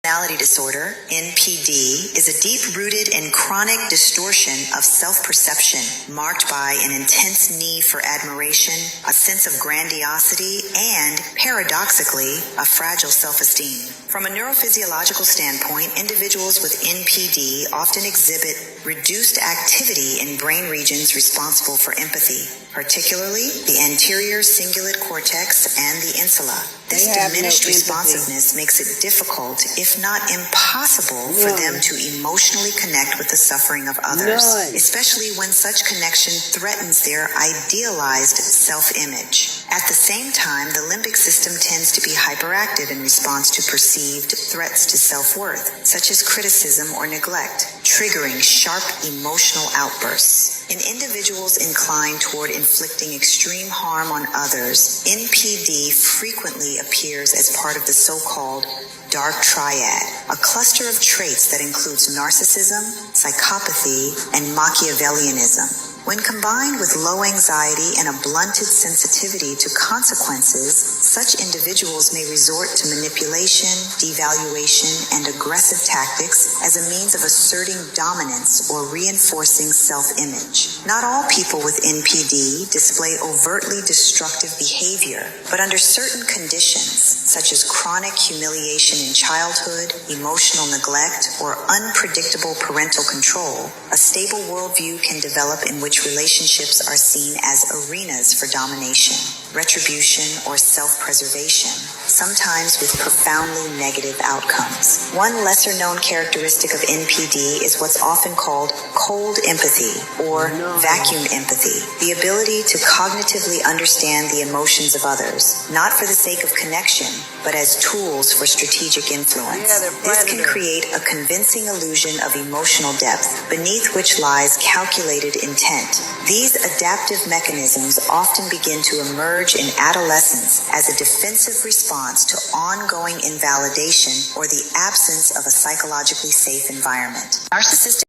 Personality disorder, NPD, is a deep-rooted and chronic distortion of self-perception marked by an intense need for admiration, a sense of grandiosity, and, paradoxically, a fragile self-esteem. From a neurophysiological standpoint, individuals with NPD often exhibit reduced activity in brain regions responsible for empathy, particularly the anterior cingulate cortex and the insula. This diminished responsiveness makes it difficult, if not impossible, for them to emotionally connect with the suffering of others, especially when such connection threatens their idealized self-image. At the same time, the limbic system tends to be hyperactive in response to perceived threats to self-worth, such as criticism or neglect, triggering sharp emotional outbursts. In individuals inclined toward inflicting extreme harm on others, NPD frequently appears as part of the so-called dark triad, a cluster of traits that includes narcissism, psychopathy, and Machiavellianism. When combined with low anxiety and a blunted sensitivity to consequences, such individuals may resort to manipulation, devaluation, and aggressive tactics as a means of asserting dominance or reinforcing self-image. Not all people with NPD display overtly destructive behavior, but under certain conditions, such as chronic humiliation in childhood, emotional neglect, or unpredictable parental control, a stable worldview can develop in which relationships are seen as arenas for domination, retribution, or self-preservation, sometimes with profoundly negative outcomes. One lesser-known characteristic of NPD is what's often called cold empathy or vacuum empathy, the ability to cognitively understand the emotions of others, not for the sake of connection, but as tools for strategic influence. This can create a convincing illusion of emotional depth, beneath which lies calculated intent. These adaptive mechanisms often begin to emerge in adolescence as a defensive response to ongoing invalidation or the absence of a psychologically safe environment. Narcissistic